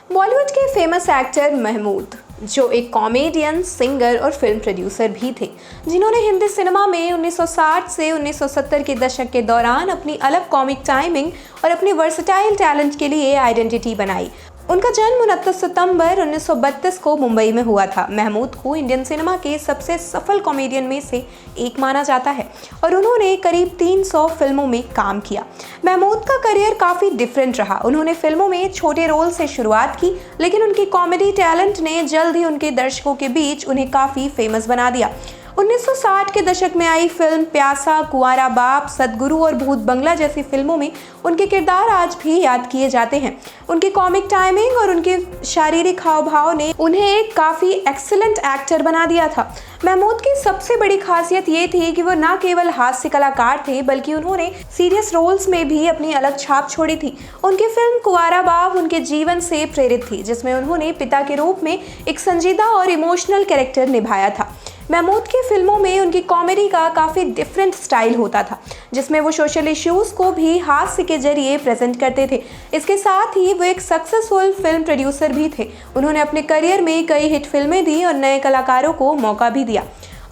बॉलीवुड के famous actor Mahmood, जो एक कॉमेडियन, सिंगर और फिल्म प्रोड्यूसर भी थे, जिन्होंने हिंदी सिनेमा में 1960 से 1970 के दशक के दौरान अपनी अलग कॉमिक टाइमिंग और अपने वर्सटाइल टैलेंट के लिए आइडेंटिटी बनाई। उनका जन्म 29 सितंबर 1932 को मुंबई में हुआ था। महमूद को इंडियन सिनेमा के सबसे सफल कॉमेडियन में से एक माना जाता है और उन्होंने करीब 300 फिल्मों में काम किया। महमूद का करियर काफ़ी डिफरेंट रहा। उन्होंने फिल्मों में छोटे रोल से शुरुआत की, लेकिन उनकी कॉमेडी टैलेंट ने जल्द ही उनके दर्शकों के बीच उन्हें काफ़ी फेमस बना दिया। 1960 के दशक में आई फिल्म प्यासा, कुंवारा बाप, सदगुरु और भूत बंगला जैसी फिल्मों में उनके किरदार आज भी याद किए जाते हैं। उनकी कॉमिक टाइमिंग और उनके शारीरिक हाव भाव ने उन्हें एक काफ़ी एक्सीलेंट एक्टर बना दिया था। महमूद की सबसे बड़ी खासियत ये थी कि वो न केवल हास्य कलाकार थे, बल्कि उन्होंने सीरियस रोल्स में भी अपनी अलग छाप छोड़ी थी। उनकी फिल्म कुंवारा बाप उनके जीवन से प्रेरित थी, जिसमें उन्होंने पिता के रूप में एक संजीदा और इमोशनल कैरेक्टर निभाया था। महमूद की फिल्मों में उनकी कॉमेडी का काफ़ी डिफरेंट स्टाइल होता था, जिसमें वो सोशल इश्यूज़ को भी हास्य के जरिए प्रेजेंट करते थे। इसके साथ ही वो एक सक्सेसफुल फिल्म प्रोड्यूसर भी थे। उन्होंने अपने करियर में कई हिट फिल्में दी और नए कलाकारों को मौका भी दिया।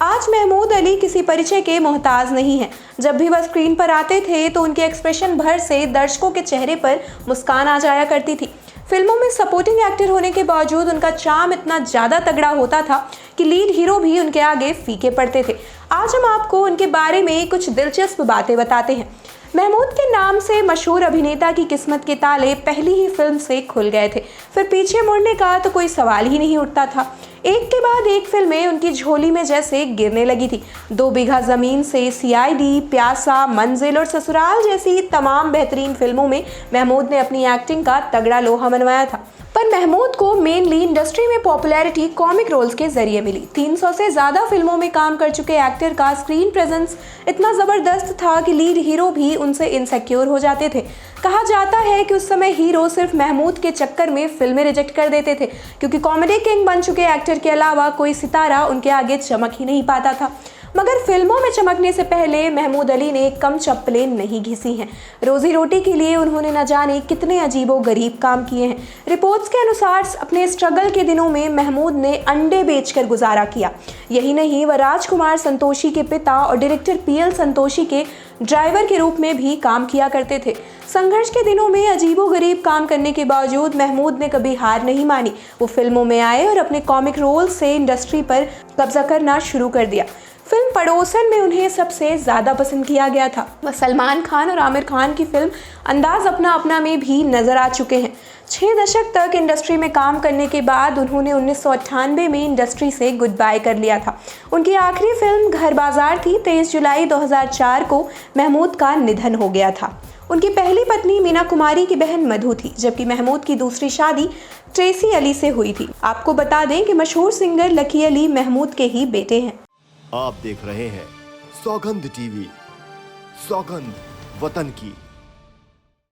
आज महमूद अली किसी परिचय के मोहताज नहीं है। जब भी वह स्क्रीन पर आते थे तो उनके एक्सप्रेशन भर से दर्शकों के चेहरे पर मुस्कान आ जाया करती थी। फिल्मों में सपोर्टिंग एक्टर होने के बावजूद उनका चार्म इतना ज़्यादा तगड़ा होता था कि लीड हीरो भी उनके आगे फीके पड़ते थे। आज हम आपको उनके बारे में कुछ दिलचस्प बातें बताते हैं। महमूद के नाम से मशहूर अभिनेता की किस्मत के ताले पहली ही फिल्म से खुल गए थे। फिर पीछे मुड़ने का तो कोई सवाल ही नहीं उठता था। एक के बाद एक फिल्में उनकी झोली में जैसे गिरने लगी थी। 2 बीघा ज़मीन से सीआईडी, प्यासा, मंजिल और ससुराल जैसी तमाम बेहतरीन फिल्मों में महमूद ने अपनी एक्टिंग का तगड़ा लोहा मनवाया था। पर महमूद को मेनली इंडस्ट्री में पॉपुलैरिटी कॉमिक रोल्स के जरिए मिली। 300 से ज़्यादा फिल्मों में काम कर चुके एक्टर का स्क्रीन प्रेजेंस इतना ज़बरदस्त था कि लीड हीरो भी उनसे इनसिक्योर हो जाते थे। कहा जाता है कि उस समय हीरो सिर्फ महमूद के चक्कर में फिल्में रिजेक्ट कर देते थे, क्योंकि कॉमेडी किंग बन चुके एक्टर के अलावा कोई सितारा उनके आगे चमक ही नहीं पाता था। मगर फिल्मों में चमकने से पहले महमूद अली ने कम चप्पलें नहीं घिसी हैं। रोजी रोटी के लिए उन्होंने न जाने कितने अजीबो गरीब काम किए हैं। रिपोर्ट्स के अनुसार अपने स्ट्रगल के दिनों में महमूद ने अंडे बेचकर गुजारा किया। यही नहीं, वह राजकुमार संतोषी के पिता और डायरेक्टर पीएल संतोषी के ड्राइवर के रूप में भी काम किया करते थे। संघर्ष के दिनों में अजीबो गरीब काम करने के बावजूद महमूद ने कभी हार नहीं मानी। वो फिल्मों में आए और अपने कॉमिक रोल से इंडस्ट्री पर कब्जा करना शुरू कर दिया। फिल्म पड़ोसन में उन्हें सबसे ज़्यादा पसंद किया गया था। वह सलमान खान और आमिर खान की फिल्म अंदाज अपना अपना में भी नजर आ चुके हैं। 6 दशक तक इंडस्ट्री में काम करने के बाद उन्होंने 1998 में इंडस्ट्री से गुड बाय कर लिया था। उनकी आखिरी फिल्म घर बाजार थी। 23 जुलाई 2004 को महमूद का निधन हो गया था। उनकी पहली पत्नी मीना कुमारी की बहन मधु थी, जबकि महमूद की दूसरी शादी ट्रेसी अली से हुई थी। आपको बता दें कि मशहूर सिंगर लकी अली महमूद के ही बेटे हैं। आप देख रहे हैं सौगंध टीवी, सौगंध वतन की।